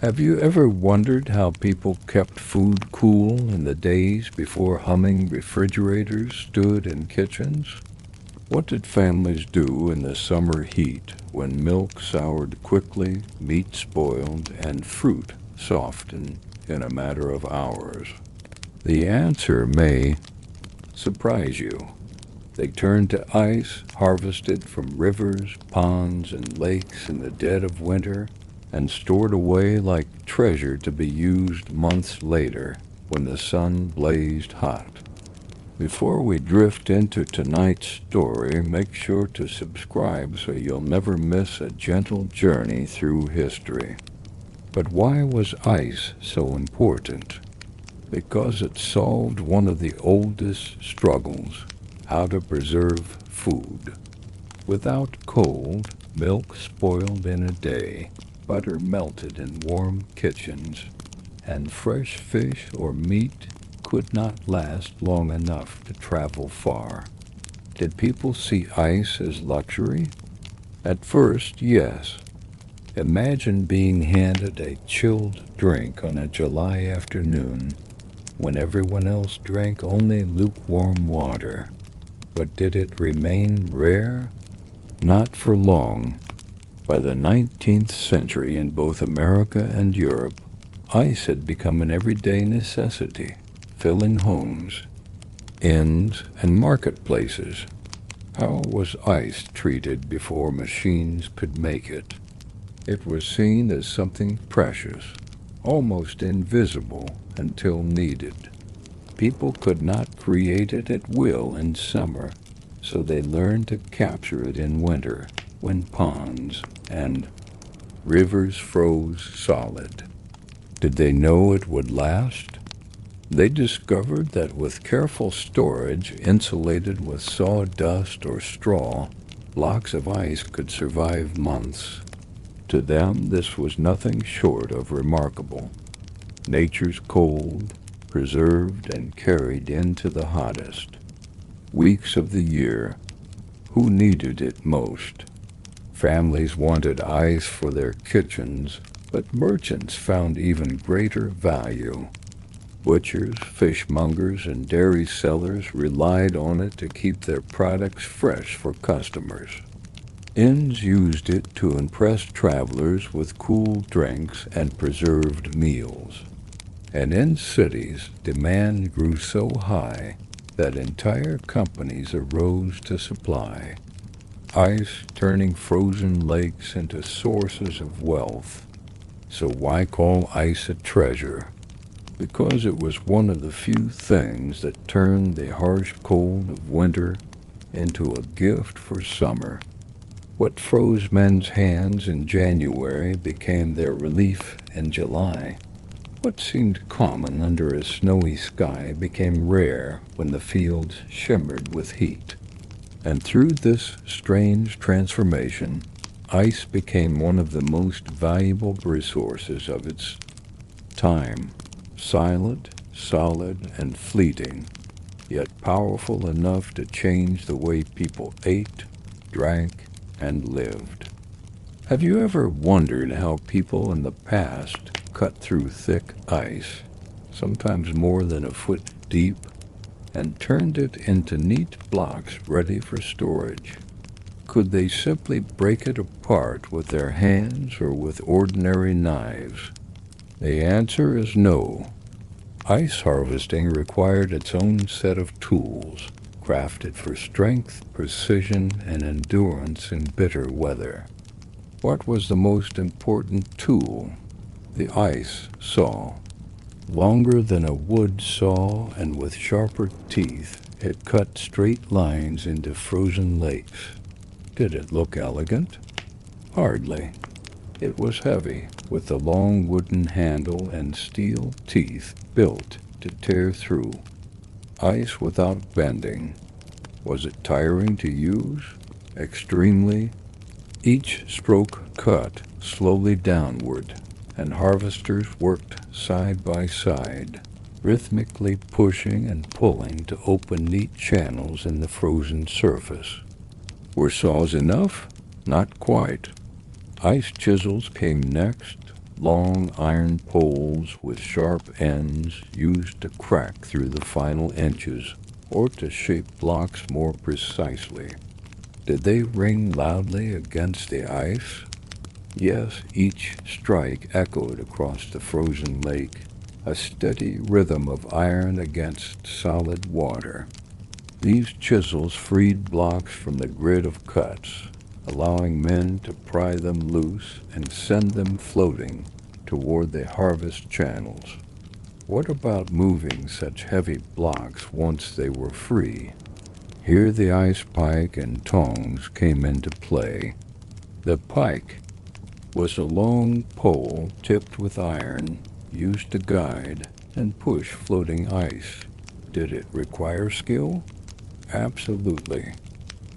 Have you ever wondered how people kept food cool in the days before humming refrigerators stood in kitchens? What did families do in the summer heat when milk soured quickly, meat spoiled, and fruit softened in a matter of hours? The answer may surprise you. They turned to ice harvested from rivers, ponds, and lakes in the dead of winter and stored away like treasure to be used months later when the sun blazed hot. Before we drift into tonight's story, make sure to subscribe so you'll never miss a gentle journey through history. But why was ice so important? Because it solved one of the oldest struggles: how to preserve food. Without cold, milk spoiled in a day, butter melted in warm kitchens, and fresh fish or meat could not last long enough to travel far. Did people see ice as luxury? At first, yes. Imagine being handed a chilled drink on a July afternoon when everyone else drank only lukewarm water. But did it remain rare? Not for long. By the 19th century in both America and Europe, ice had become an everyday necessity, filling homes, inns, and marketplaces. How was ice treated before machines could make it? It was seen as something precious, almost invisible until needed. People could not create it at will in summer, so they learned to capture it in winter when ponds and rivers froze solid. Did they know it would last? They discovered that with careful storage, insulated with sawdust or straw, blocks of ice could survive months. To them, this was nothing short of remarkable. Nature's cold, preserved and carried into the hottest weeks of the year. Who needed it most? Families wanted ice for their kitchens, but merchants found even greater value. Butchers, fishmongers, and dairy sellers relied on it to keep their products fresh for customers. Inns used it to impress travelers with cool drinks and preserved meals. And in cities, demand grew so high that entire companies arose to supply. Ice turning frozen lakes into sources of wealth. So why call ice a treasure? Because it was one of the few things that turned the harsh cold of winter into a gift for summer. What froze men's hands in January became their relief in July. What seemed common under a snowy sky became rare when the fields shimmered with heat. And through this strange transformation, ice became one of the most valuable resources of its time. Silent, solid, and fleeting, yet powerful enough to change the way people ate, drank, and lived. Have you ever wondered how people in the past cut through thick ice, sometimes more than a foot deep, and turned it into neat blocks ready for storage? Could they simply break it apart with their hands or with ordinary knives? The answer is no. Ice harvesting required its own set of tools, crafted for strength, precision, and endurance in bitter weather. What was the most important tool? The ice saw. Longer than a wood saw and with sharper teeth, it cut straight lines into frozen lakes. Did it look elegant? Hardly. It was heavy, with a long wooden handle and steel teeth built to tear through. Ice without bending. Was it tiring to use? Extremely. Each stroke cut slowly downward, and harvesters worked side by side, rhythmically pushing and pulling to open neat channels in the frozen surface. Were saws enough? Not quite. Ice chisels came next, long iron poles with sharp ends used to crack through the final inches or to shape blocks more precisely. Did they ring loudly against the ice? Yes, each strike echoed across the frozen lake, a steady rhythm of iron against solid water. These chisels freed blocks from the grid of cuts, allowing men to pry them loose and send them floating toward the harvest channels. What about moving such heavy blocks once they were free? Here the ice pike and tongs came into play. The pike was a long pole tipped with iron, used to guide and push floating ice. Did it require skill? Absolutely.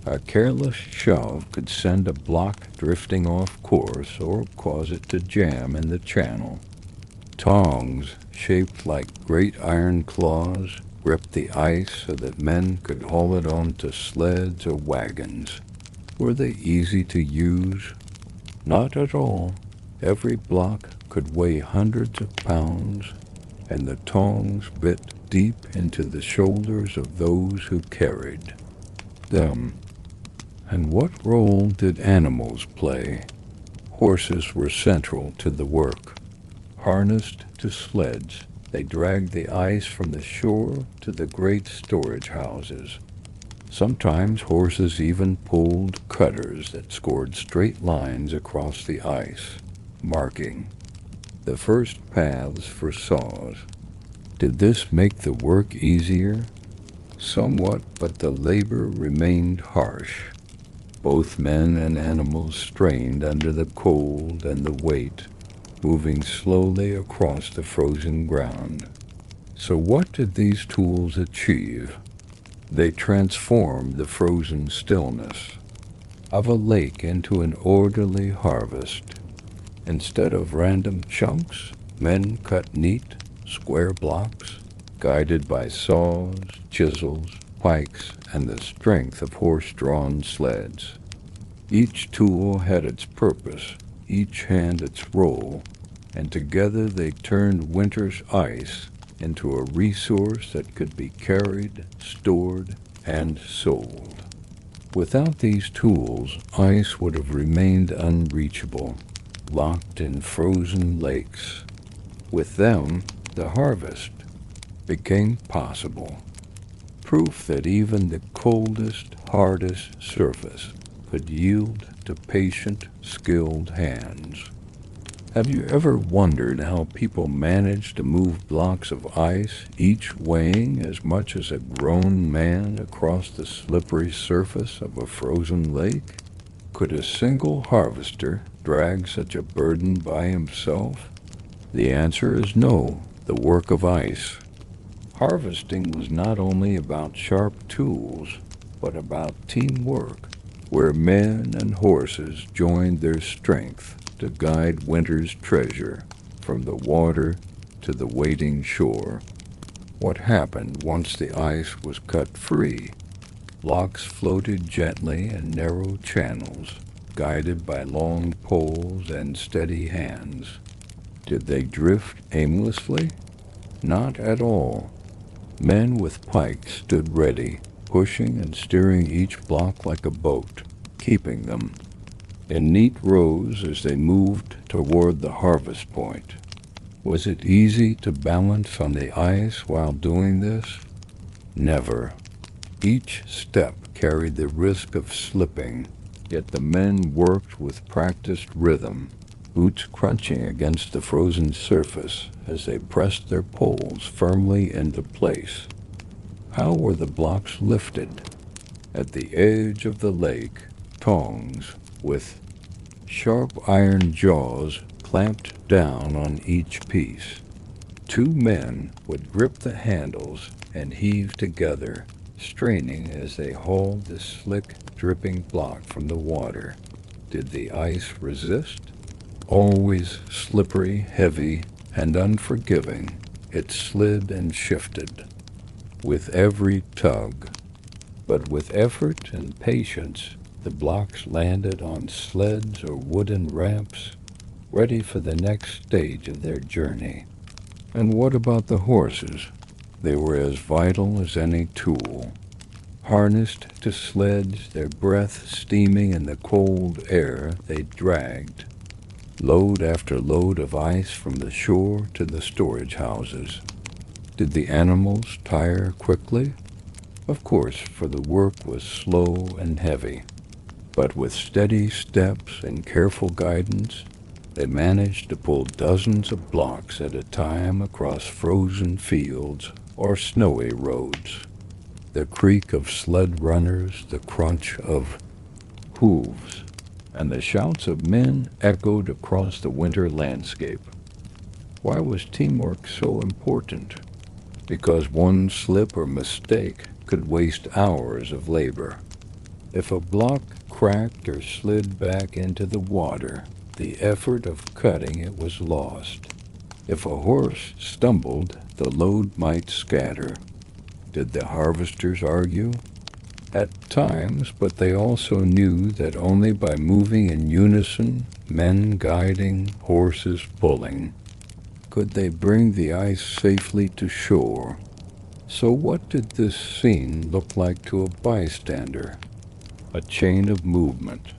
A careless shove could send a block drifting off course or cause it to jam in the channel. Tongs, shaped like great iron claws, gripped the ice so that men could haul it onto sleds or wagons. Were they easy to use? Not at all. Every block could weigh hundreds of pounds, and the tongs bit deep into the shoulders of those who carried them. And what role did animals play? Horses were central to the work. Harnessed to sleds, they dragged the ice from the shore to the great storage houses. Sometimes horses even pulled cutters that scored straight lines across the ice, marking the first paths for saws. Did this make the work easier? Somewhat, but the labor remained harsh. Both men and animals strained under the cold and the weight, moving slowly across the frozen ground. So what did these tools achieve? They transformed the frozen stillness of a lake into an orderly harvest. Instead of random chunks, men cut neat, square blocks, guided by saws, chisels, pikes, and the strength of horse-drawn sleds. Each tool had its purpose, each hand its role, and together they turned winter's ice into a resource that could be carried, stored, and sold. Without these tools, ice would have remained unreachable, locked in frozen lakes. With them, the harvest became possible. Proof that even the coldest, hardest surface could yield to patient, skilled hands. Have you ever wondered how people manage to move blocks of ice, each weighing as much as a grown man across the slippery surface of a frozen lake? Could a single harvester drag such a burden by himself? The answer is no, the work of ice. Harvesting was not only about sharp tools, but about teamwork, where men and horses joined their strength to guide winter's treasure from the water to the waiting shore. What happened once the ice was cut free? Blocks floated gently in narrow channels, guided by long poles and steady hands. Did they drift aimlessly? Not at all. Men with pikes stood ready, pushing and steering each block like a boat, keeping them in neat rows as they moved toward the harvest point. Was it easy to balance on the ice while doing this? Never. Each step carried the risk of slipping, yet the men worked with practiced rhythm, boots crunching against the frozen surface as they pressed their poles firmly into place. How were the blocks lifted? At the edge of the lake, tongs with sharp iron jaws clamped down on each piece. Two men would grip the handles and heave together, straining as they hauled the slick, dripping block from the water. Did the ice resist? Always slippery, heavy, and unforgiving, it slid and shifted with every tug. But with effort and patience, the blocks landed on sleds or wooden ramps, ready for the next stage of their journey. And what about the horses? They were as vital as any tool. Harnessed to sleds, their breath steaming in the cold air, they dragged load after load of ice from the shore to the storage houses. Did the animals tire quickly? Of course, for the work was slow and heavy. But with steady steps and careful guidance, they managed to pull dozens of blocks at a time across frozen fields or snowy roads. The creak of sled runners, the crunch of hooves, and the shouts of men echoed across the winter landscape. Why was teamwork so important? Because one slip or mistake could waste hours of labor. If a block cracked or slid back into the water, the effort of cutting it was lost. If a horse stumbled, the load might scatter. Did the harvesters argue? At times, but they also knew that only by moving in unison, men guiding, horses pulling, could they bring the ice safely to shore. So what did this scene look like to a bystander? A chain of movement,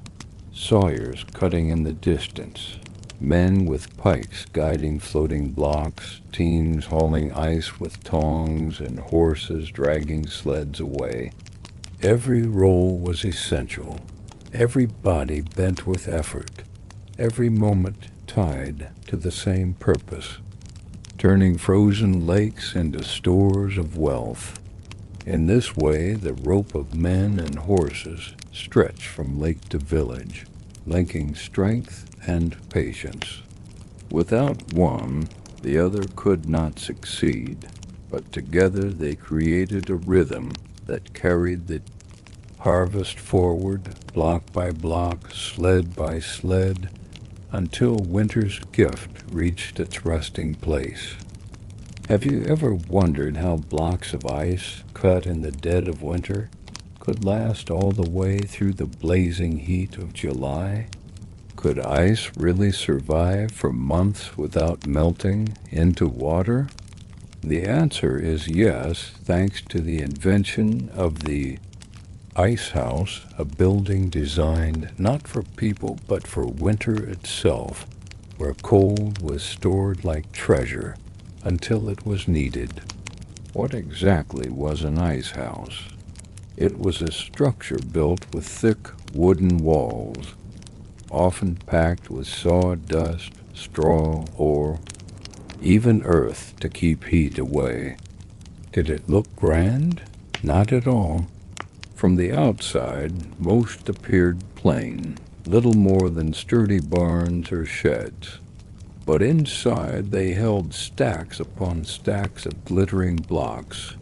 sawyers cutting in the distance, men with pikes guiding floating blocks, teams hauling ice with tongs, and horses dragging sleds away. Every role was essential, every body bent with effort, every moment tied to the same purpose, turning frozen lakes into stores of wealth. In this way, the rope of men and horses stretched from lake to village, linking strength and patience. Without one, the other could not succeed, but together they created a rhythm that carried the harvest forward, block by block, sled by sled, until winter's gift reached its resting place. Have you ever wondered how blocks of ice cut in the dead of winter could last all the way through the blazing heat of July? Could ice really survive for months without melting into water? The answer is yes, thanks to the invention of the ice house, a building designed not for people but for winter itself, where cold was stored like treasure until it was needed. What exactly was an ice house? It was a structure built with thick wooden walls, often packed with sawdust, straw, or even earth to keep heat away. Did it look grand? Not at all. From the outside, most appeared plain, little more than sturdy barns or sheds. But inside they held stacks upon stacks of glittering blocks,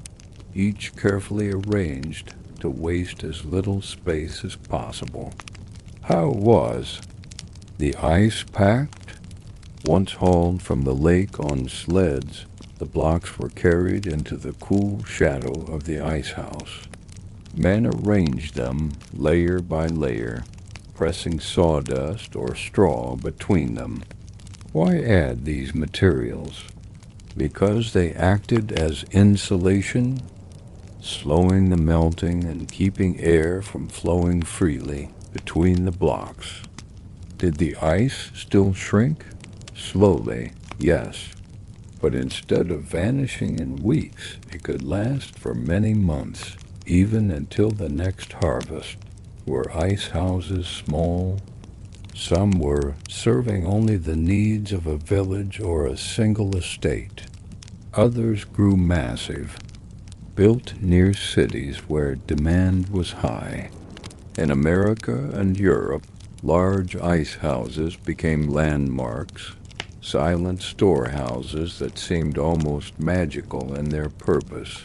each carefully arranged to waste as little space as possible. How was the ice packed? Once hauled from the lake on sleds, the blocks were carried into the cool shadow of the ice house. Men arranged them layer by layer, pressing sawdust or straw between them. Why add these materials? Because they acted as insulation, slowing the melting and keeping air from flowing freely between the blocks. Did the ice still shrink? Slowly, yes. But instead of vanishing in weeks, it could last for many months, even until the next harvest. Were ice houses small? Some were serving only the needs of a village or a single estate. Others grew massive, built near cities where demand was high. In America and Europe, large ice houses became landmarks, silent storehouses that seemed almost magical in their purpose.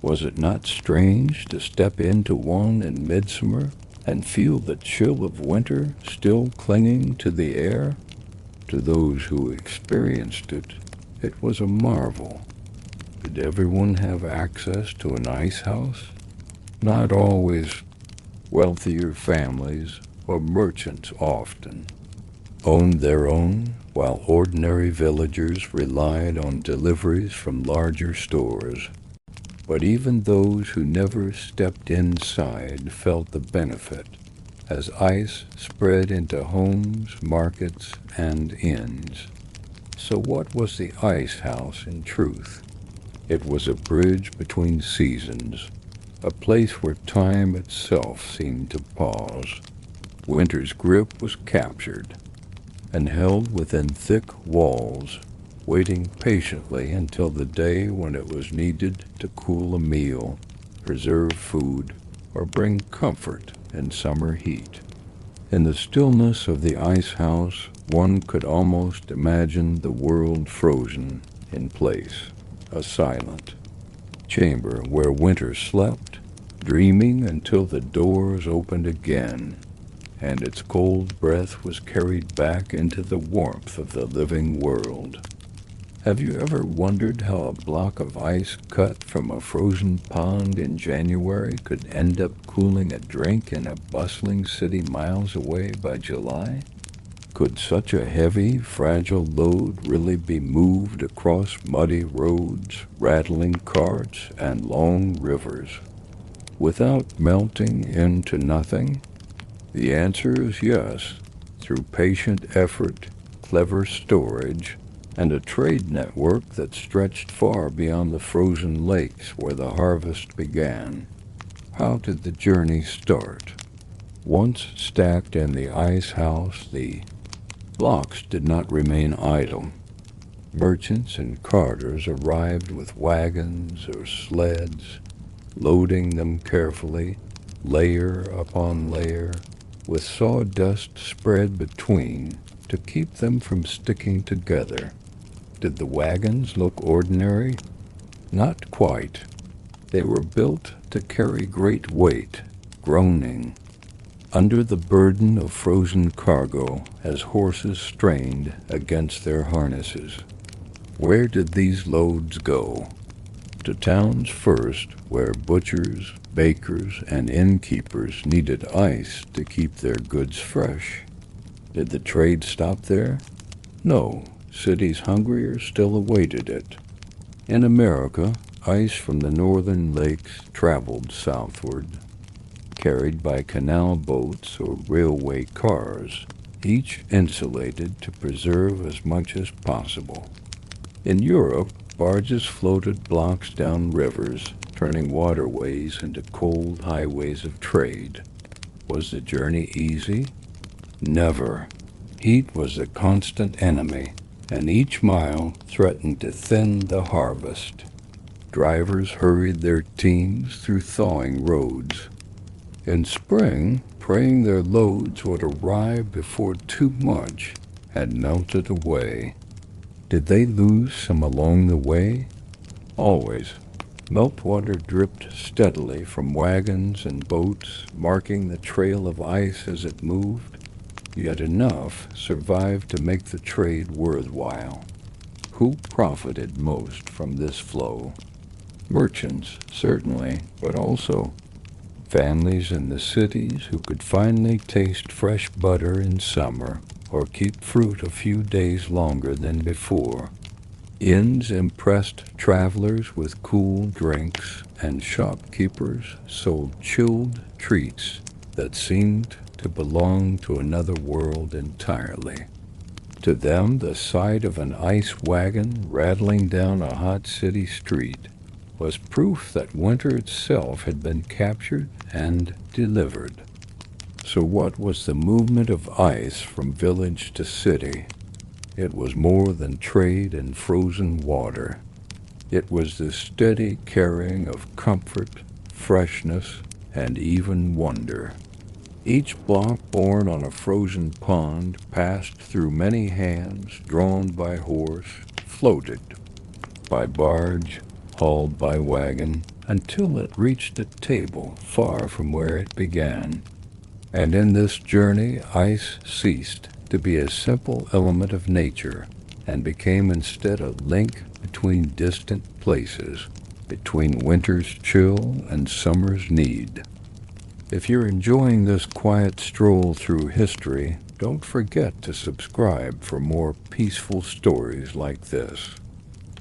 Was it not strange to step into one in midsummer and feel the chill of winter still clinging to the air? To those who experienced it, it was a marvel. Did everyone have access to an ice house? Not always. Wealthier families or merchants often. owned their own, while ordinary villagers relied on deliveries from larger stores. But even those who never stepped inside felt the benefit, as ice spread into homes, markets, and inns. So what was the ice house in truth? It was a bridge between seasons, a place where time itself seemed to pause. Winter's grip was captured and held within thick walls, waiting patiently until the day when it was needed to cool a meal, preserve food, or bring comfort in summer heat. In the stillness of the ice house, one could almost imagine the world frozen in place, a silent chamber where winter slept, dreaming until the doors opened again, and its cold breath was carried back into the warmth of the living world. Have you ever wondered how a block of ice cut from a frozen pond in January could end up cooling a drink in a bustling city miles away by July? Could such a heavy, fragile load really be moved across muddy roads, rattling carts, and long rivers without melting into nothing? The answer is yes, through patient effort, clever storage, and a trade network that stretched far beyond the frozen lakes where the harvest began. How did the journey start? Once stacked in the ice house, the blocks did not remain idle. Merchants and carters arrived with wagons or sleds, loading them carefully, layer upon layer, with sawdust spread between to keep them from sticking together. Did the wagons look ordinary? Not quite. They were built to carry great weight, groaning under the burden of frozen cargo as horses strained against their harnesses. Where did these loads go? To towns first, where butchers, bakers, and innkeepers needed ice to keep their goods fresh. Did the trade stop there? No, cities hungrier still awaited it. In America, ice from the northern lakes traveled southward, carried by canal boats or railway cars, each insulated to preserve as much as possible. In Europe, barges floated blocks down rivers, turning waterways into cold highways of trade. Was the journey easy? Never. Heat was a constant enemy, and each mile threatened to thin the harvest. Drivers hurried their teams through thawing roads. In spring, praying their loads would arrive before too much had melted away. Did they lose some along the way? Always. Meltwater dripped steadily from wagons and boats, marking the trail of ice as it moved, yet enough survived to make the trade worthwhile. Who profited most from this flow? Merchants, certainly, but also families in the cities who could finally taste fresh butter in summer or keep fruit a few days longer than before. Inns impressed travelers with cool drinks, and shopkeepers sold chilled treats that seemed to belong to another world entirely. To them, the sight of an ice wagon rattling down a hot city street was proof that winter itself had been captured and delivered. So what was the movement of ice from village to city? It was more than trade in frozen water. It was the steady carrying of comfort, freshness, and even wonder. Each block borne on a frozen pond passed through many hands, drawn by horse, floated by barge, hauled by wagon, until it reached a table far from where it began. And in this journey, ice ceased to be a simple element of nature and became instead a link between distant places, between winter's chill and summer's need. If you're enjoying this quiet stroll through history, Don't forget to subscribe for more peaceful stories like this.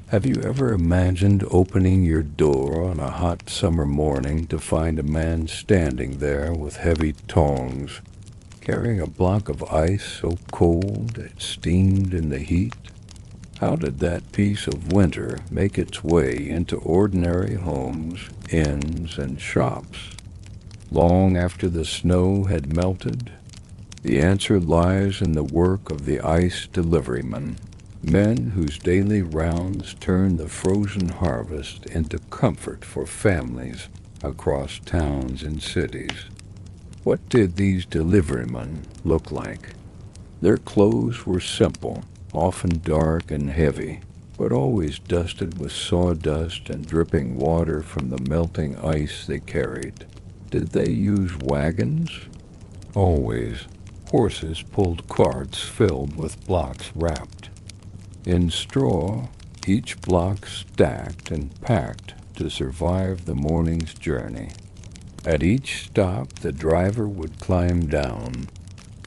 Have you ever imagined opening your door on a hot summer morning to find a man standing there with heavy tongs, carrying a block of ice so cold it steamed in the heat? How did that piece of winter make its way into ordinary homes, inns, and shops? Long after the snow had melted? The answer lies in the work of the ice deliverymen, men whose daily rounds turn the frozen harvest into comfort for families across towns and cities. What did these deliverymen look like? Their clothes were simple, often dark and heavy, but always dusted with sawdust and dripping water from the melting ice they carried. Did they use wagons? Always. Horses pulled carts filled with blocks wrapped in straw, each block stacked and packed to survive the morning's journey. At each stop, the driver would climb down,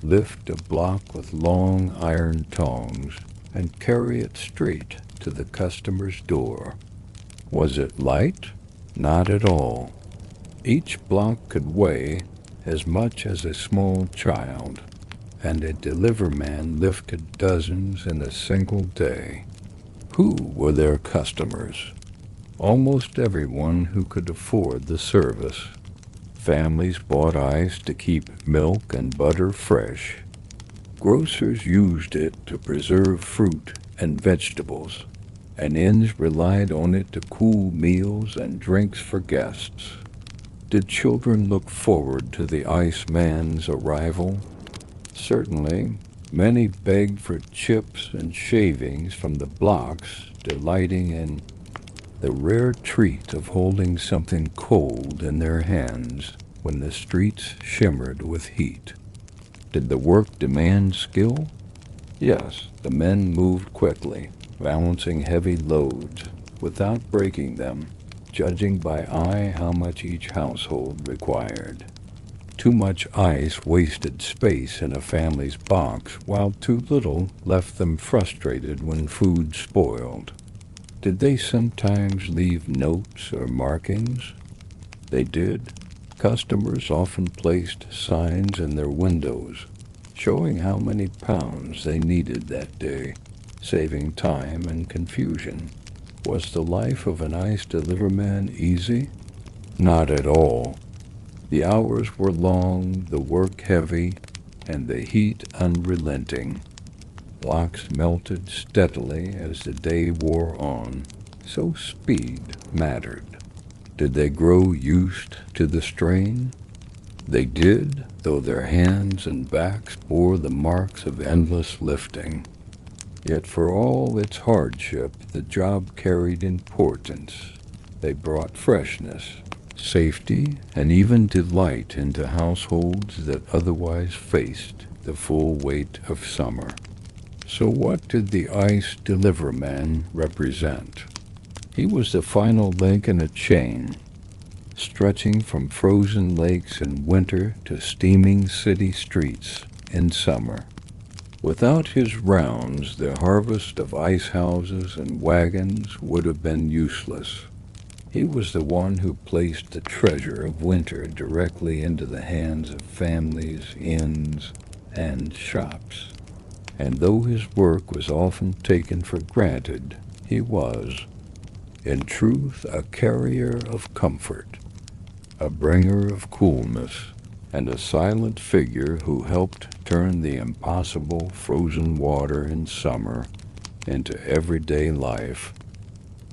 lift a block with long iron tongs, and carry it straight to the customer's door. Was it light? Not at all. Each block could weigh as much as a small child, and a deliverman lifted dozens in a single day. Who were their customers? Almost everyone who could afford the service. Families bought ice to keep milk and butter fresh. Grocers used it to preserve fruit and vegetables, and inns relied on it to cool meals and drinks for guests. Did children look forward to the iceman's arrival? Certainly, many begged for chips and shavings from the blocks, delighting in the rare treat of holding something cold in their hands when the streets shimmered with heat. Did the work demand skill? Yes, the men moved quickly, balancing heavy loads without breaking them, judging by eye how much each household required. Too much ice wasted space in a family's box, while too little left them frustrated when food spoiled. Did they sometimes leave notes or markings? They did. Customers often placed signs in their windows, showing how many pounds they needed that day, saving time and confusion. Was the life of an ice deliverman easy? Not at all. The hours were long, the work heavy, and the heat unrelenting. Blocks melted steadily as the day wore on, so speed mattered. Did they grow used to the strain? They did, though their hands and backs bore the marks of endless lifting. Yet for all its hardship, the job carried importance. They brought freshness, safety, and even delight into households that otherwise faced the full weight of summer. So what did the ice deliverman represent? He was the final link in a chain, stretching from frozen lakes in winter to steaming city streets in summer. Without his rounds, the harvest of ice houses and wagons would have been useless. He was the one who placed the treasure of winter directly into the hands of families, inns, and shops. And though his work was often taken for granted, he was, in truth, a carrier of comfort, a bringer of coolness, and a silent figure who helped turn the impossible frozen water in summer into everyday life.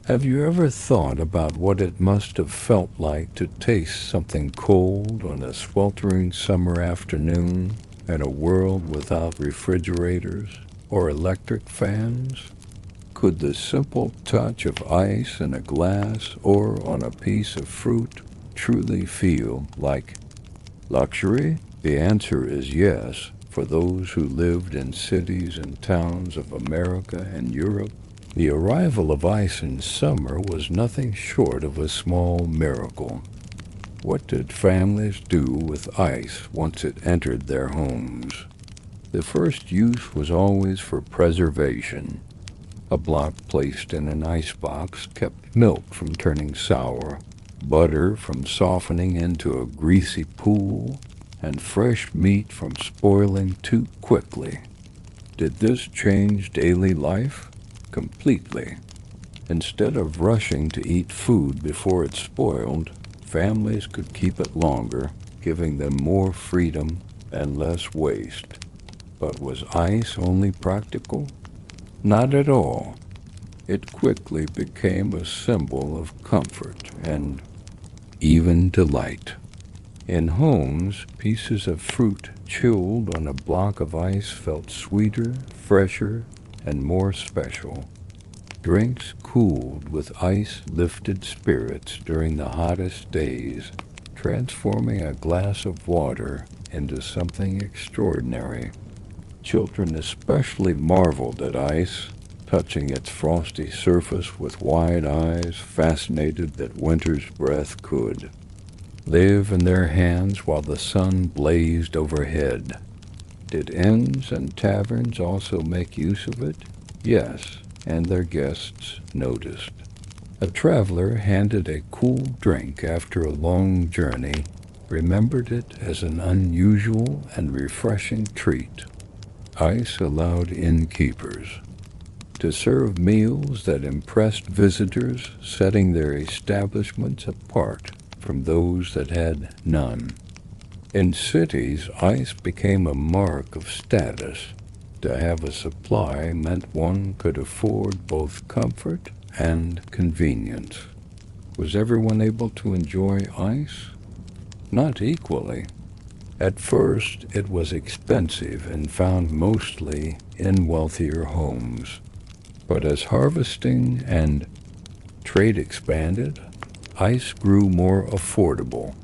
Have you ever thought about what it must have felt like to taste something cold on a sweltering summer afternoon in a world without refrigerators or electric fans? Could the simple touch of ice in a glass or on a piece of fruit truly feel like luxury? The answer is yes, for those who lived in cities and towns of America and Europe. The arrival of ice in summer was nothing short of a small miracle. What did families do with ice once it entered their homes? The first use was always for preservation. A block placed in an icebox kept milk from turning sour, butter from softening into a greasy pool, and fresh meat from spoiling too quickly. Did this change daily life? Completely. Instead of rushing to eat food before it spoiled, families could keep it longer, giving them more freedom and less waste. But was ice only practical? Not at all. It quickly became a symbol of comfort and even delight. In homes, pieces of fruit chilled on a block of ice felt sweeter, fresher, and more special. Drinks cooled with ice-lifted spirits during the hottest days, transforming a glass of water into something extraordinary. Children especially marveled at ice, touching its frosty surface with wide eyes, fascinated that winter's breath could live in their hands while the sun blazed overhead. Did inns and taverns also make use of it? Yes, and their guests noticed. A traveler handed a cool drink after a long journey, remembered it as an unusual and refreshing treat. Ice allowed innkeepers to serve meals that impressed visitors, setting their establishments apart from those that had none. In cities, ice became a mark of status. To have a supply meant one could afford both comfort and convenience. Was everyone able to enjoy ice? Not equally. At first, it was expensive and found mostly in wealthier homes. But as harvesting and trade expanded, ice grew more affordable,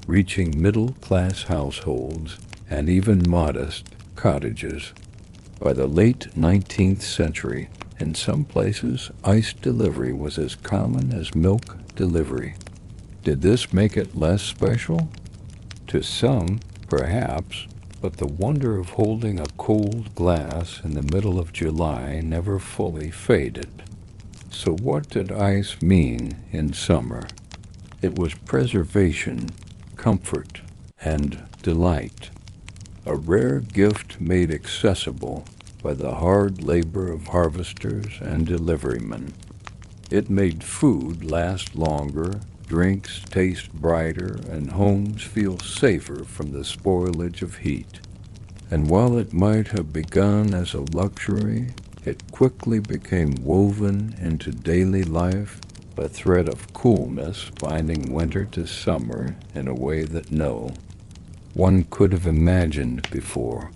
reaching middle-class households and even modest cottages. By the late 19th century, in some places, ice delivery was as common as milk delivery. Did this make it less special? To some, perhaps, but the wonder of holding a cold glass in the middle of July never fully faded. So what did ice mean in summer? It was preservation, comfort, and delight. A rare gift made accessible by the hard labor of harvesters and deliverymen. It made food last longer, drinks taste brighter, and homes feel safer from the spoilage of heat. And while it might have begun as a luxury, it quickly became woven into daily life, a thread of coolness binding winter to summer in a way that no one could have imagined before.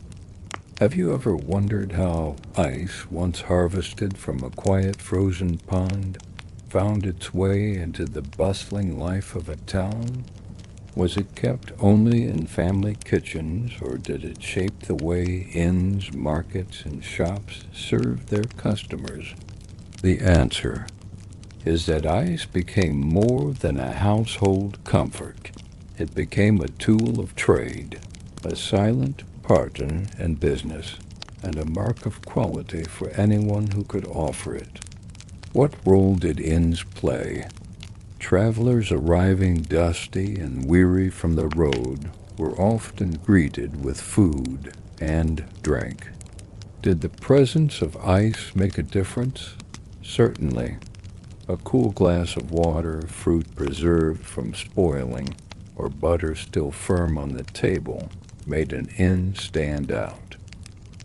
Have you ever wondered how ice, once harvested from a quiet frozen pond, found its way into the bustling life of a town? Was it kept only in family kitchens, or did it shape the way inns, markets, and shops served their customers? The answer is that ice became more than a household comfort. It became a tool of trade, a silent partner in business, and a mark of quality for anyone who could offer it. What role did inns play? Travelers arriving dusty and weary from the road were often greeted with food and drink. Did the presence of ice make a difference? Certainly. A cool glass of water, fruit preserved from spoiling, or butter still firm on the table made an inn stand out.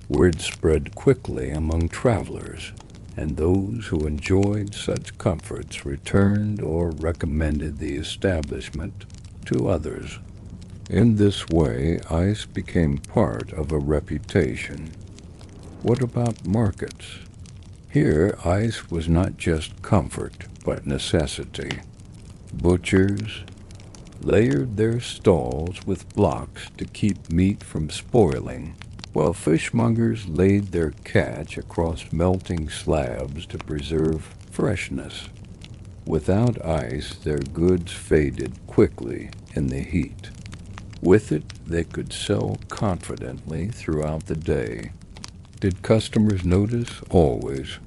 Word spread quickly among travelers, and those who enjoyed such comforts returned or recommended the establishment to others. In this way, ice became part of a reputation. What about markets? Here, ice was not just comfort, but necessity. Butchers layered their stalls with blocks to keep meat from spoiling, while fishmongers laid their catch across melting slabs to preserve freshness. Without ice, their goods faded quickly in the heat. With it, they could sell confidently throughout the day. Did customers notice? Always.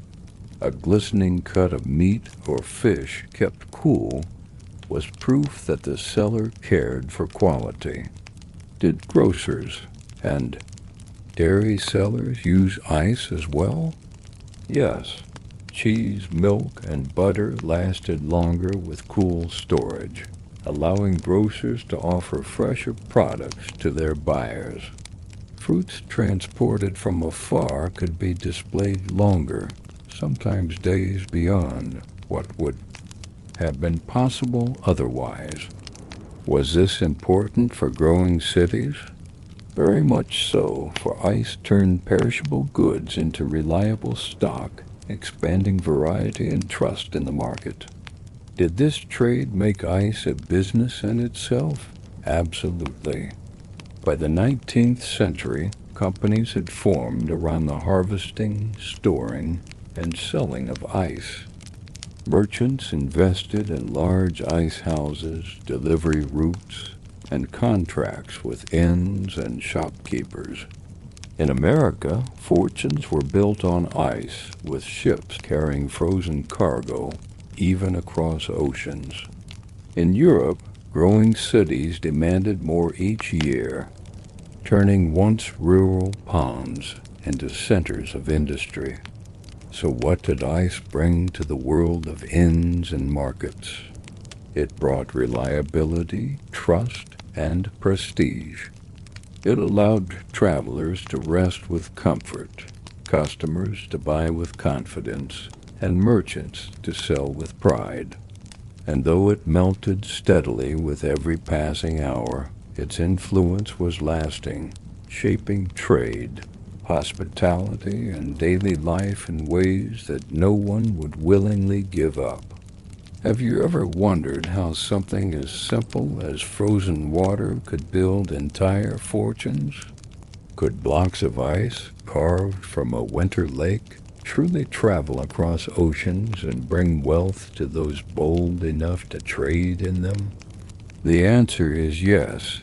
A glistening cut of meat or fish kept cool was proof that the seller cared for quality. Did grocers and dairy sellers use ice as well? Yes. Cheese, milk, and butter lasted longer with cool storage, allowing grocers to offer fresher products to their buyers. Fruits transported from afar could be displayed longer, sometimes days beyond what would have been possible otherwise. Was this important for growing cities? Very much so, for ice turned perishable goods into reliable stock, expanding variety and trust in the market. Did this trade make ice a business in itself? Absolutely. By the 19th century, companies had formed around the harvesting, storing, and selling of ice. Merchants invested in large ice houses, delivery routes, and contracts with inns and shopkeepers. In America, fortunes were built on ice, with ships carrying frozen cargo, even across oceans. In Europe, growing cities demanded more each year, turning once rural ponds into centers of industry. So what did ice bring to the world of inns and markets? It brought reliability, trust, and prestige. It allowed travelers to rest with comfort, customers to buy with confidence, and merchants to sell with pride. And though it melted steadily with every passing hour, its influence was lasting, shaping trade, hospitality, and daily life in ways that no one would willingly give up. Have you ever wondered how something as simple as frozen water could build entire fortunes? Could blocks of ice, carved from a winter lake, truly travel across oceans and bring wealth to those bold enough to trade in them? The answer is yes,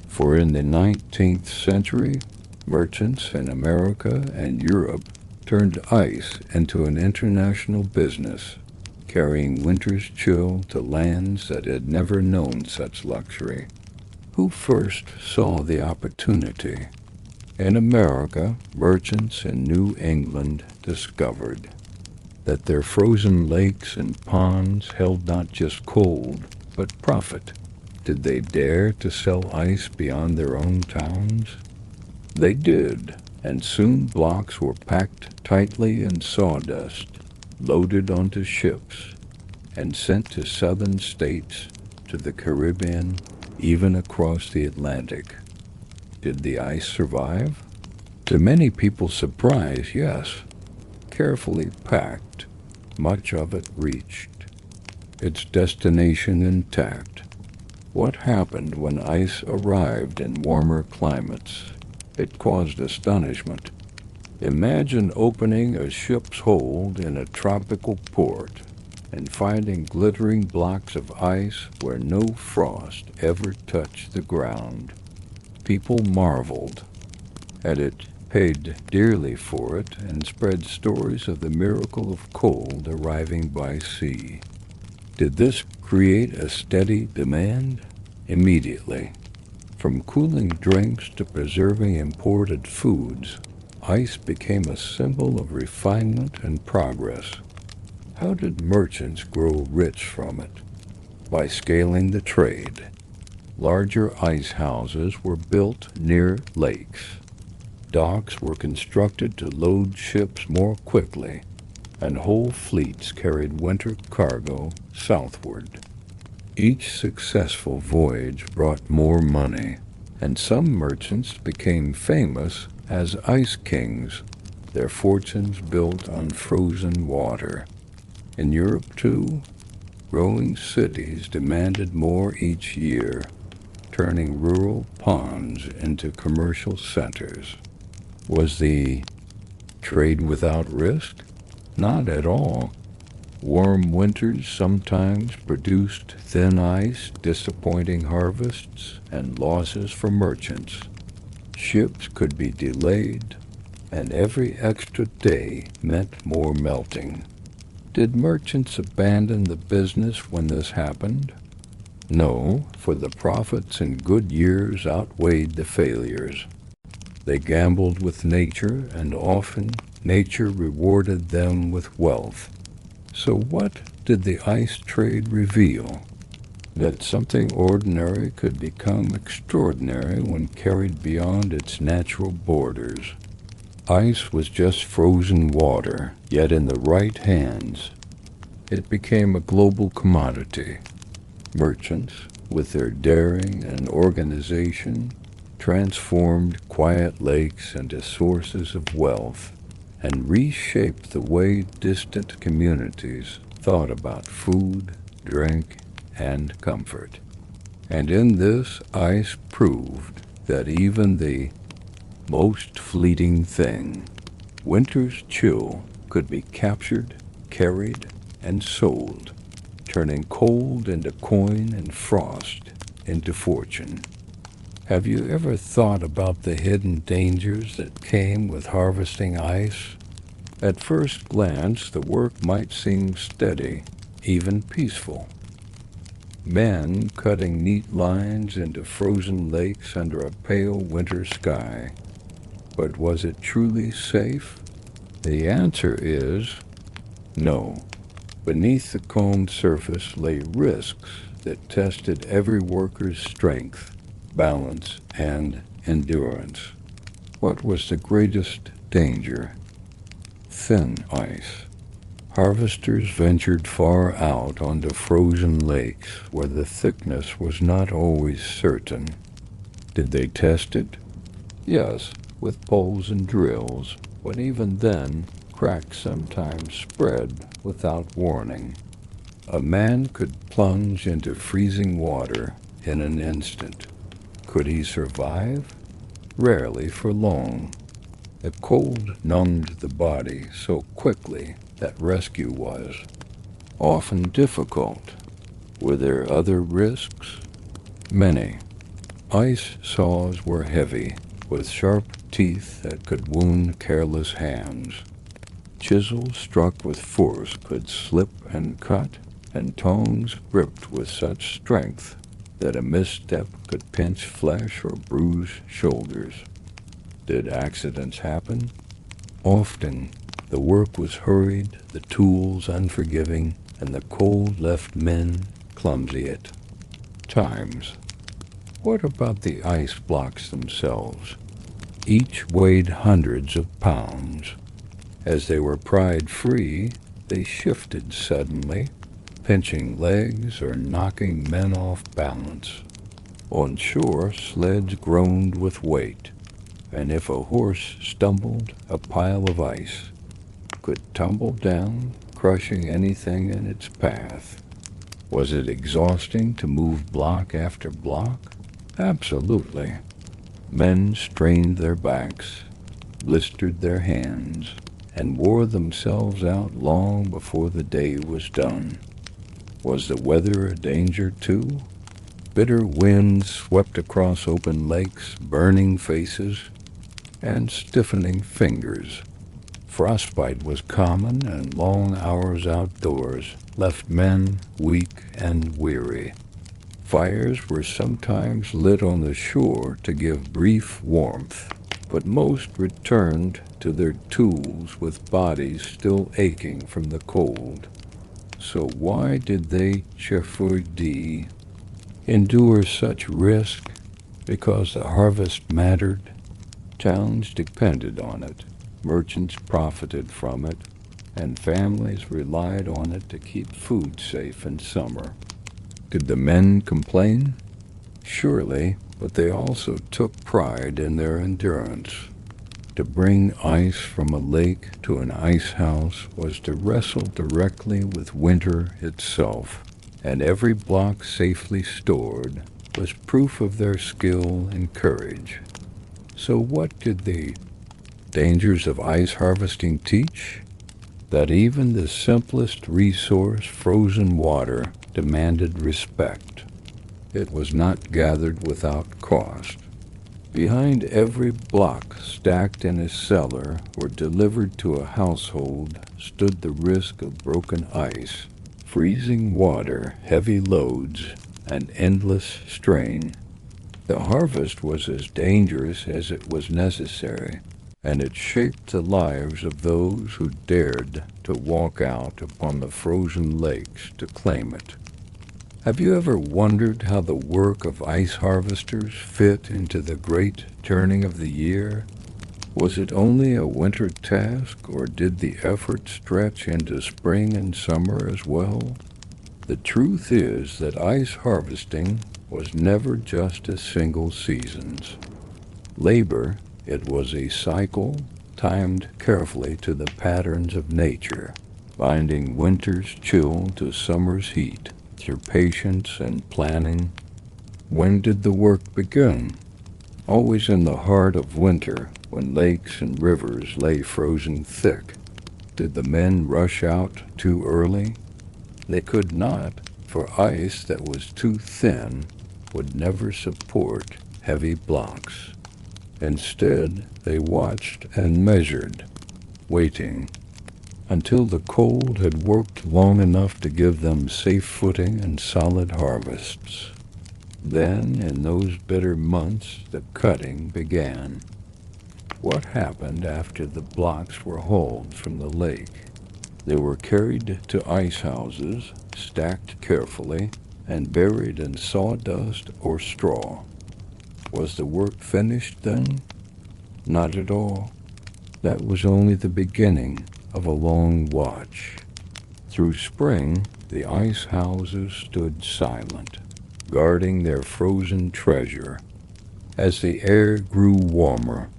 for in the 19th century, merchants in America and Europe turned ice into an international business, carrying winter's chill to lands that had never known such luxury. Who first saw the opportunity? In America, merchants in New England discovered that their frozen lakes and ponds held not just cold, but profit. Did they dare to sell ice beyond their own towns? They did, and soon blocks were packed tightly in sawdust, loaded onto ships, and sent to southern states, to the Caribbean, even across the Atlantic. Did the ice survive? To many people's surprise, yes. Carefully packed, much of it reached its destination intact. What happened when ice arrived in warmer climates? It caused astonishment. Imagine opening a ship's hold in a tropical port and finding glittering blocks of ice where no frost ever touched the ground. People marveled at it, paid dearly for it, and spread stories of the miracle of cold arriving by sea. Did this create a steady demand? Immediately. From cooling drinks to preserving imported foods, ice became a symbol of refinement and progress. How did merchants grow rich from it? By scaling the trade. Larger ice houses were built near lakes. Docks were constructed to load ships more quickly, and whole fleets carried winter cargo southward. Each successful voyage brought more money, and some merchants became famous as ice kings, their fortunes built on frozen water. In Europe, too, growing cities demanded more each year, turning rural ponds into commercial centers. Was the trade without risk? Not at all. Warm winters sometimes produced thin ice, disappointing harvests, and losses for merchants. Ships could be delayed, and every extra day meant more melting. Did merchants abandon the business when this happened? No, for the profits in good years outweighed the failures. They gambled with nature, and often nature rewarded them with wealth. So what did the ice trade reveal? That something ordinary could become extraordinary when carried beyond its natural borders. Ice was just frozen water, yet in the right hands, it became a global commodity. Merchants, with their daring and organization, transformed quiet lakes into sources of wealth and reshaped the way distant communities thought about food, drink, and comfort. And in this, ice proved that even the most fleeting thing, winter's chill, could be captured, carried, and sold, turning cold into coin and frost into fortune. Have you ever thought about the hidden dangers that came with harvesting ice? At first glance, the work might seem steady, even peaceful. Men cutting neat lines into frozen lakes under a pale winter sky. But was it truly safe? The answer is no. Beneath the combed surface lay risks that tested every worker's strength, balance, and endurance. What was the greatest danger? Thin ice. Harvesters ventured far out onto frozen lakes where the thickness was not always certain. Did they test it? Yes, with poles and drills, but even then, cracks sometimes spread without warning. A man could plunge into freezing water in an instant. Could he survive? Rarely for long. The cold numbed the body so quickly that rescue was often difficult. Were there other risks? Many. Ice saws were heavy, with sharp teeth that could wound careless hands. Chisels struck with force could slip and cut, and tongs gripped with such strength that a misstep could pinch flesh or bruise shoulders. Did accidents happen? Often. The work was hurried, the tools unforgiving, and the cold left men clumsy at times. What about the ice blocks themselves? Each weighed hundreds of pounds. As they were pried free, they shifted suddenly, pinching legs or knocking men off balance. On shore, sleds groaned with weight, and if a horse stumbled, a pile of ice could tumble down, crushing anything in its path. Was it exhausting to move block after block? Absolutely. Men strained their backs, blistered their hands, and wore themselves out long before the day was done. Was the weather a danger too? Bitter winds swept across open lakes, burning faces, and stiffening fingers. Frostbite was common, and long hours outdoors left men weak and weary. Fires were sometimes lit on the shore to give brief warmth, but most returned to their tools with bodies still aching from the cold. So why did they, chauffeurs endure such risk? Because the harvest mattered. Towns depended on it, merchants profited from it, and families relied on it to keep food safe in summer. Did the men complain? Surely, but they also took pride in their endurance. To bring ice from a lake to an ice house was to wrestle directly with winter itself, and every block safely stored was proof of their skill and courage. So what did the dangers of ice harvesting teach? that even the simplest resource, frozen water, demanded respect. It was not gathered without cost. Behind every block stacked in a cellar or delivered to a household stood the risk of broken ice, freezing water, heavy loads, and endless strain. The harvest was as dangerous as it was necessary, and it shaped the lives of those who dared to walk out upon the frozen lakes to claim it. Have you ever wondered how the work of ice harvesters fit into the great turning of the year? Was it only a winter task, or did the effort stretch into spring and summer as well? The truth is that ice harvesting was never just a single season's labor. It was a cycle timed carefully to the patterns of nature, binding winter's chill to summer's heat. Through patience and planning. When did the work begin? Always in the heart of winter, when lakes and rivers lay frozen thick. Did the men rush out too early? They could not, for ice that was too thin would never support heavy blocks. Instead, they watched and measured, waiting, until the cold had worked long enough to give them safe footing and solid harvests. Then, in those bitter months, the cutting began. What happened after the blocks were hauled from the lake? They were carried to ice houses, stacked carefully, and buried in sawdust or straw. Was the work finished then? Not at all. That was only the beginning of a long watch. Through spring, the ice houses stood silent, guarding their frozen treasure. As the air grew warmer,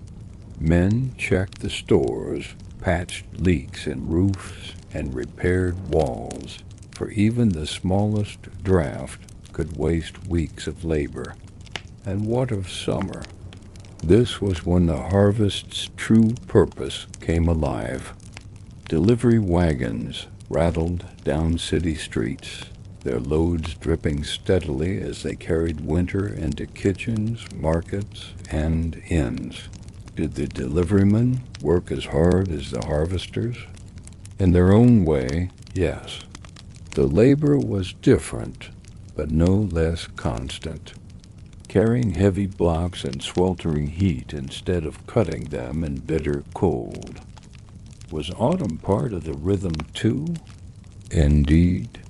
men checked the stores, patched leaks in roofs, and repaired walls, for even the smallest draft could waste weeks of labor. And what of summer? This was when the harvest's true purpose came alive. Delivery wagons rattled down city streets, their loads dripping steadily as they carried winter into kitchens, markets, and inns. Did the deliverymen work as hard as the harvesters? In their own way, yes. The labor was different, but no less constant. Carrying heavy blocks in sweltering heat instead of cutting them in bitter cold. Was autumn part of the rhythm too? Indeed.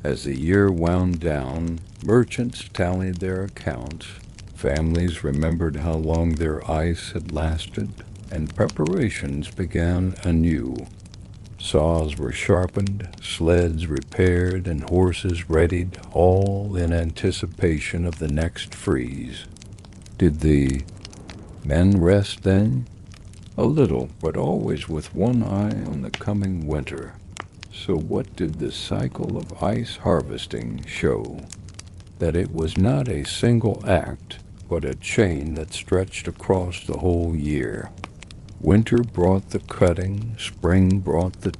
As the year wound down, merchants tallied their accounts, families remembered how long their ice had lasted, and preparations began anew. Saws were sharpened, sleds repaired, and horses readied, all in anticipation of the next freeze. Did the men rest then? A little, but always with one eye on the coming winter. So what did the cycle of ice harvesting show? That it was not a single act, but a chain that stretched across the whole year. Winter brought the cutting, spring brought the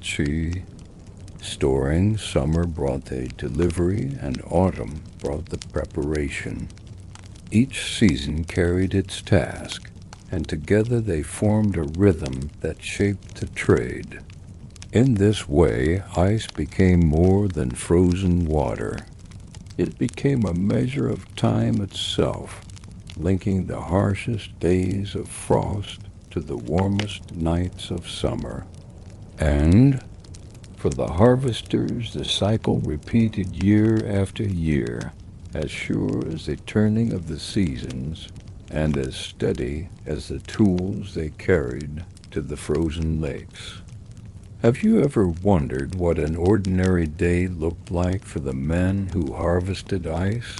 storing, summer brought the delivery, and autumn brought the preparation. Each season carried its task, and together they formed a rhythm that shaped the trade. In this way, ice became more than frozen water. It became a measure of time itself, linking the harshest days of frost to the warmest nights of summer. And for the harvesters, the cycle repeated year after year, as sure as the turning of the seasons, and as steady as the tools they carried to the frozen lakes. Have you ever wondered what an ordinary day looked like for the men who harvested ice?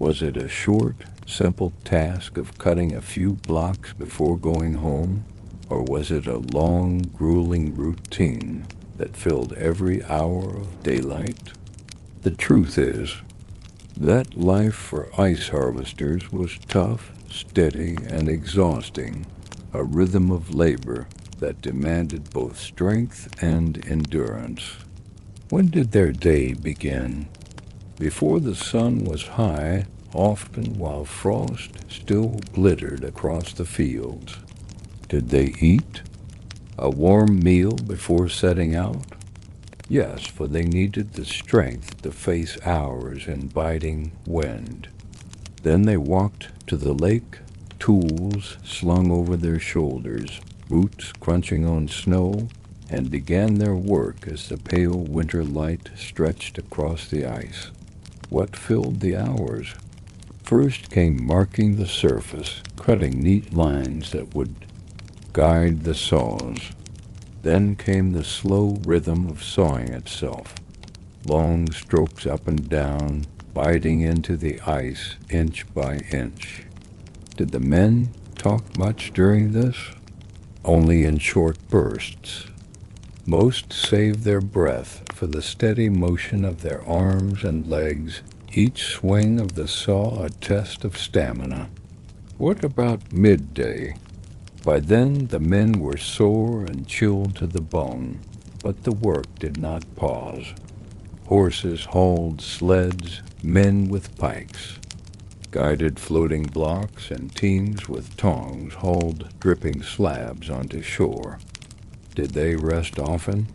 Was it a short, simple task of cutting a few blocks before going home, or was it a long, grueling routine that filled every hour of daylight? The truth is, that life for ice harvesters was tough, steady, and exhausting, a rhythm of labor that demanded both strength and endurance. When did their day begin? Before the sun was high, often while frost still glittered across the fields. Did they eat? A warm meal before setting out? Yes, for they needed the strength to face hours in biting wind. Then they walked to the lake, tools slung over their shoulders, boots crunching on snow, and began their work as the pale winter light stretched across the ice. What filled the hours? First came marking the surface, cutting neat lines that would guide the saws. Then came the slow rhythm of sawing itself, long strokes up and down, biting into the ice inch by inch. Did the men talk much during this? Only in short bursts. Most saved their breath for the steady motion of their arms and legs, each swing of the saw a test of stamina. What about midday? By then the men were sore and chilled to the bone, but the work did not pause. Horses hauled sleds, men with pikes, guided floating blocks, and teams with tongs hauled dripping slabs onto shore. Did they rest often?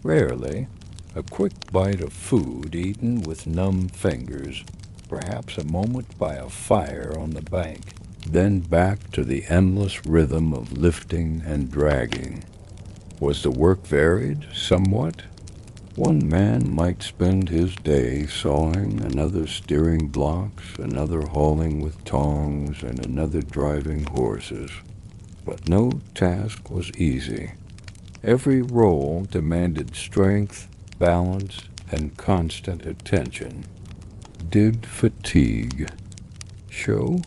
Rarely. A quick bite of food eaten with numb fingers, perhaps a moment by a fire on the bank, then back to the endless rhythm of lifting and dragging. Was the work varied somewhat? One man might spend his day sawing, another steering blocks, another hauling with tongs, and another driving horses. But no task was easy. Every role demanded strength, balance, and constant attention. Did fatigue show?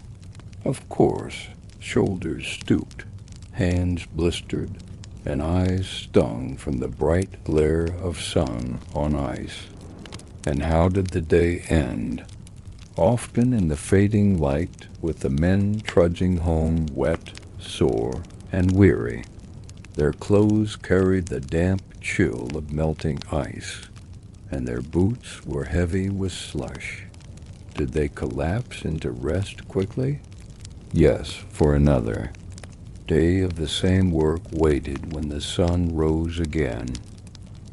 Of course. Shoulders stooped, hands blistered, and eyes stung from the bright glare of sun on ice. And how did the day end? Often in the fading light, with the men trudging home wet, sore, and weary. Their clothes carried the damp chill of melting ice, and their boots were heavy with slush. Did they collapse into rest quickly? Yes, for another day of the same work waited when the sun rose again.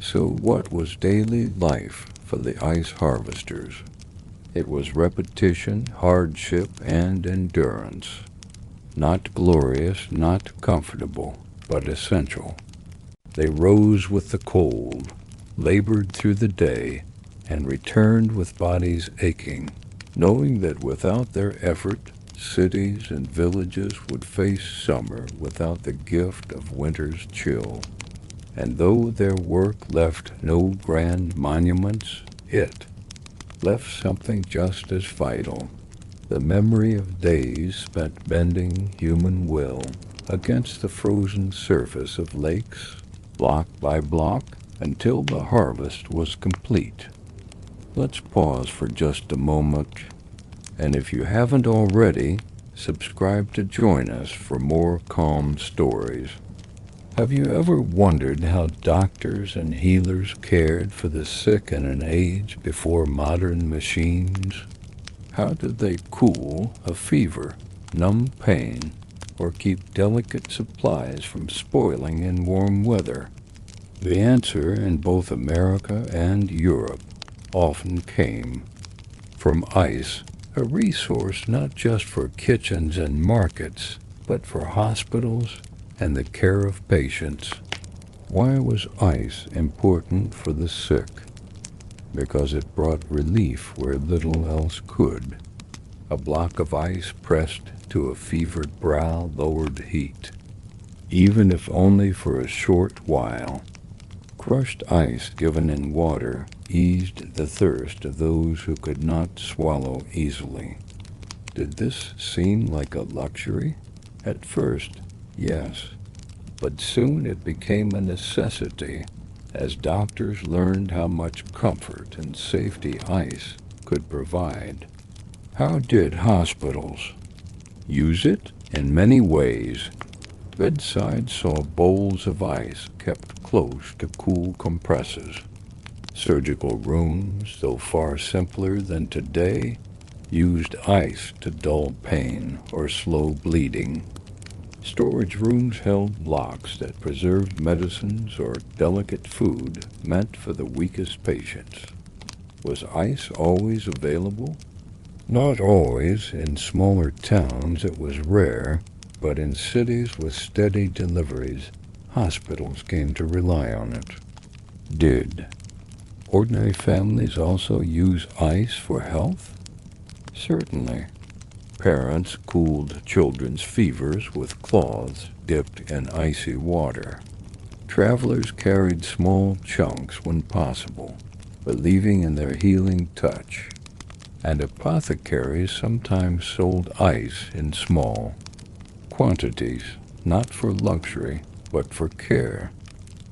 So what was daily life for the ice harvesters? It was repetition, hardship, and endurance. Not glorious, not comfortable, but essential. They rose with the cold, labored through the day, and returned with bodies aching, knowing that without their effort, cities and villages would face summer without the gift of winter's chill. And though their work left no grand monuments, it left something just as vital, the memory of days spent bending human will against the frozen surface of lakes, block by block, until the harvest was complete. Let's pause for just a moment, and if you haven't already, subscribe to join us for more calm stories. Have you ever wondered how doctors and healers cared for the sick in an age before modern machines? How did they cool a fever, numb pain, or keep delicate supplies from spoiling in warm weather? The answer in both America and Europe often came from ice, a resource not just for kitchens and markets, but for hospitals and the care of patients. Why was ice important for the sick? Because it brought relief where little else could. A block of ice pressed to a fevered brow lowered heat, even if only for a short while. Crushed ice given in water eased the thirst of those who could not swallow easily. Did this seem like a luxury? At first, yes, but soon it became a necessity as doctors learned how much comfort and safety ice could provide. How did hospitals use it? In many ways. Bedside saw bowls of ice kept close to cool compresses. Surgical rooms, though far simpler than today, used ice to dull pain or slow bleeding. Storage rooms held blocks that preserved medicines or delicate food meant for the weakest patients. Was ice always available? Not always. In smaller towns it was rare, but in cities with steady deliveries, hospitals came to rely on it. Did ordinary families also use ice for health? Certainly. Parents cooled children's fevers with cloths dipped in icy water. Travelers carried small chunks when possible, believing in their healing touch. And apothecaries sometimes sold ice in small quantities, not for luxury, but for care.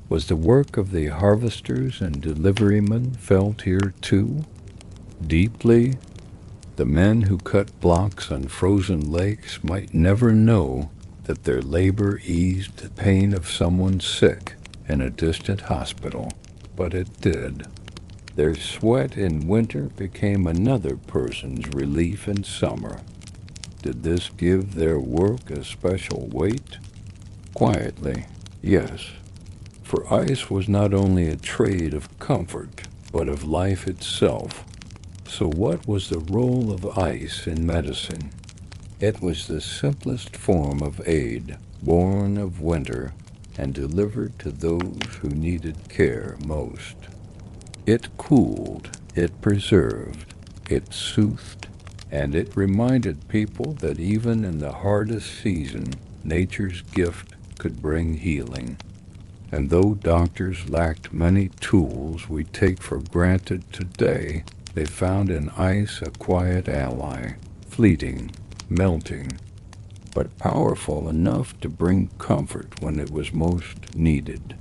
Was the work of the harvesters and deliverymen felt here too? Deeply? The men who cut blocks on frozen lakes might never know that their labor eased the pain of someone sick in a distant hospital, but it did. Their sweat in winter became another person's relief in summer. Did this give their work a special weight? Quietly, yes. For ice was not only a trade of comfort, but of life itself. So what was the role of ice in medicine? It was the simplest form of aid, born of winter and delivered to those who needed care most. It cooled, it preserved, it soothed, and it reminded people that even in the hardest season, nature's gift could bring healing. And though doctors lacked many tools we take for granted today, they found in ice a quiet ally, fleeting, melting, but powerful enough to bring comfort when it was most needed.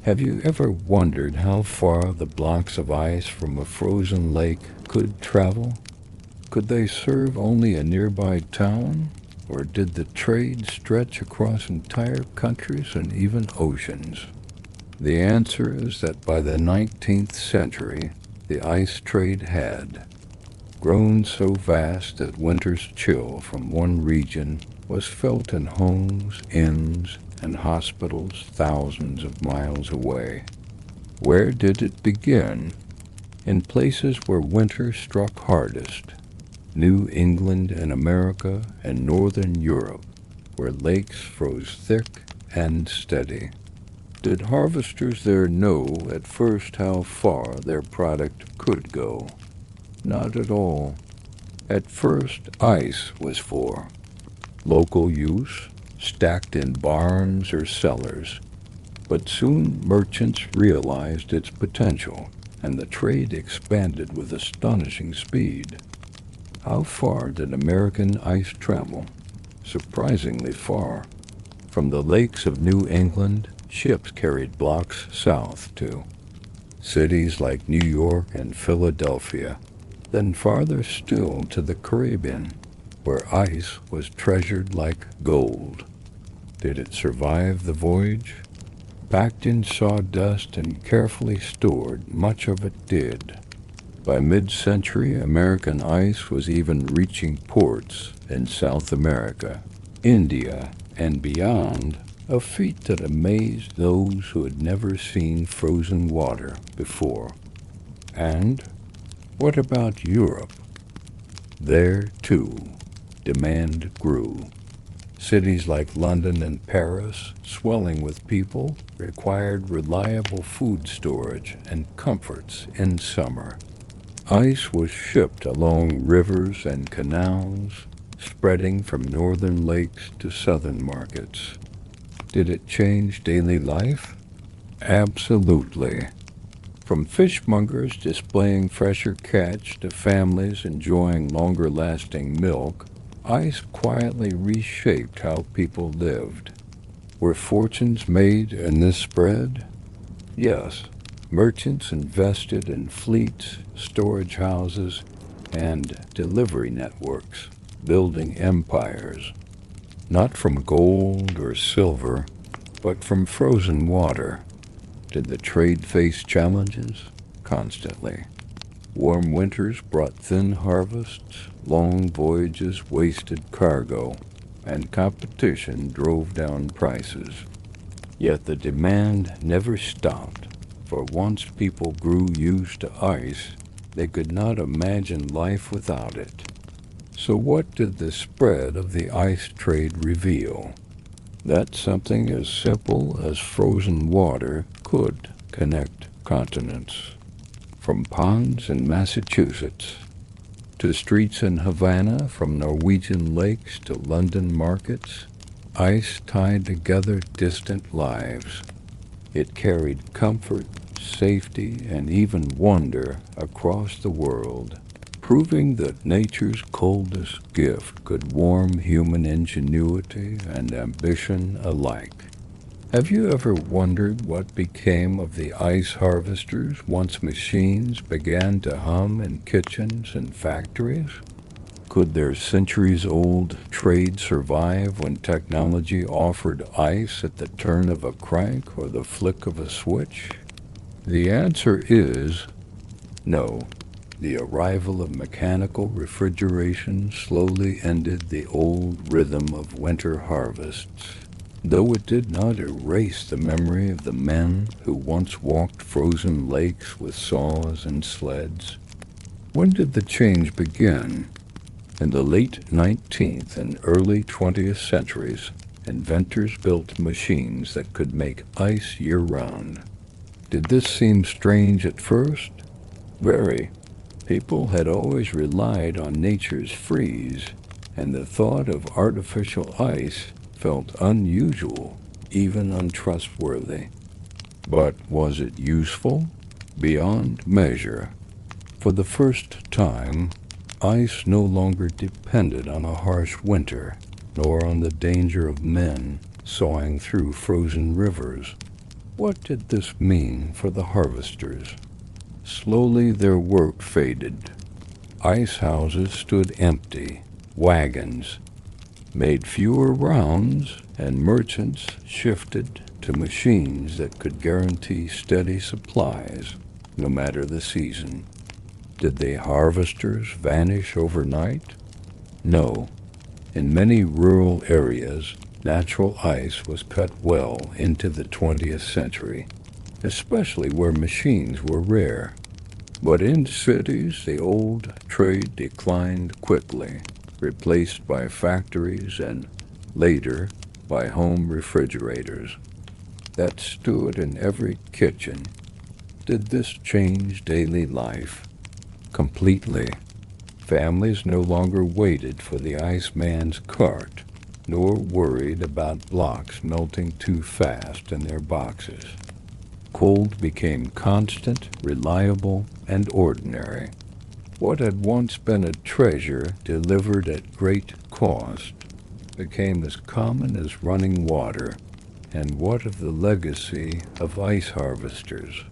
Have you ever wondered how far the blocks of ice from a frozen lake could travel? Could they serve only a nearby town? Or did the trade stretch across entire countries and even oceans? The answer is that by the 19th century, the ice trade had grown so vast that winter's chill from one region was felt in homes, inns, and hospitals thousands of miles away. Where did it begin? In places where winter struck hardest. New England and America and northern Europe, where lakes froze thick and steady. Did harvesters there know at first how far their product could go? Not at all. At first, ice was for local use, stacked in barns or cellars. But soon merchants realized its potential, and the trade expanded with astonishing speed. How far did American ice travel? Surprisingly far. From the lakes of New England, ships carried blocks south to cities like New York and Philadelphia, then farther still to the Caribbean, where ice was treasured like gold. Did it survive the voyage? Packed in sawdust and carefully stored, much of it did. By mid-century, American ice was even reaching ports in South America, India, and beyond, a feat that amazed those who had never seen frozen water before. And what about Europe? There, too, demand grew. Cities like London and Paris, swelling with people, required reliable food storage and comforts in summer. Ice was shipped along rivers and canals, spreading from northern lakes to southern markets. Did it change daily life? Absolutely. From fishmongers displaying fresher catch to families enjoying longer-lasting milk, ice quietly reshaped how people lived. Were fortunes made in this spread? Yes. Merchants invested in fleets, storage houses, and delivery networks, building empires. not from gold or silver, but from frozen water. Did the trade face challenges? Constantly. Warm winters brought thin harvests, long voyages wasted cargo, and competition drove down prices. Yet the demand never stopped, for once people grew used to ice, they could not imagine life without it. So what did the spread of the ice trade reveal? That something as simple as frozen water could connect continents. From ponds in Massachusetts to streets in Havana, from Norwegian lakes to London markets, ice tied together distant lives. It carried comfort, safety, and even wonder across the world, proving that nature's coldest gift could warm human ingenuity and ambition alike. Have you ever wondered what became of the ice harvesters once machines began to hum in kitchens and factories? Could their centuries-old trade survive when technology offered ice at the turn of a crank or the flick of a switch? The answer is no. The arrival of mechanical refrigeration slowly ended the old rhythm of winter harvests, though it did not erase the memory of the men who once walked frozen lakes with saws and sleds. When did the change begin? In the late 19th and early 20th centuries, inventors built machines that could make ice year-round. Did this seem strange at first? Very. People had always relied on nature's freeze, and the thought of artificial ice felt unusual, even untrustworthy. But was it useful? Beyond measure. For the first time, ice no longer depended on a harsh winter, nor on the danger of men sawing through frozen rivers. What did this mean for the harvesters? Slowly their work faded. Ice houses stood empty, wagons made fewer rounds, and merchants shifted to machines that could guarantee steady supplies, no matter the season. Did the harvesters vanish overnight? No. In many rural areas, natural ice was cut well into the 20th century, especially where machines were rare. But in cities, the old trade declined quickly, replaced by factories and, later, by home refrigerators that stood in every kitchen. Did this change daily life? Completely. Families no longer waited for the iceman's cart, nor worried about blocks melting too fast in their boxes. Cold became constant, reliable, and ordinary. What had once been a treasure delivered at great cost became as common as running water. And what of the legacy of ice harvesters?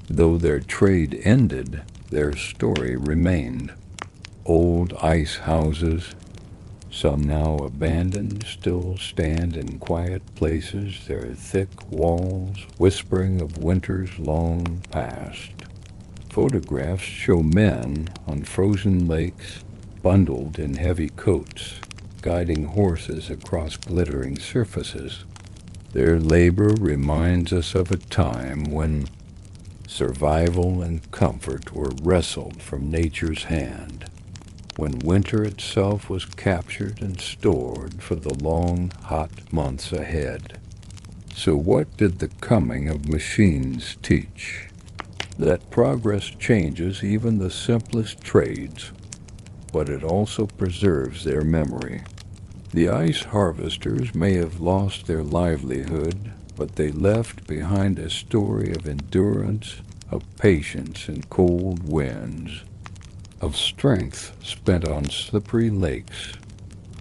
Though their trade ended, their story remained. Old ice houses, some now abandoned, still stand in quiet places, their thick walls whispering of winters long past. Photographs show men on frozen lakes, bundled in heavy coats, guiding horses across glittering surfaces. Their labor reminds us of a time when survival and comfort were wrestled from nature's hand, when winter itself was captured and stored for the long, hot months ahead. So what did the coming of machines teach? That progress changes even the simplest trades, but it also preserves their memory. The ice harvesters may have lost their livelihood, but they left behind a story of endurance, of patience in cold winds, of strength spent on slippery lakes.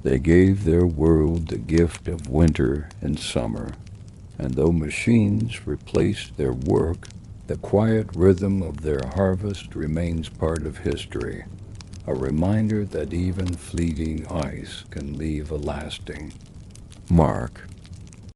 They gave their world the gift of winter and summer, and though machines replaced their work, the quiet rhythm of their harvest remains part of history, a reminder that even fleeting ice can leave a lasting Mark,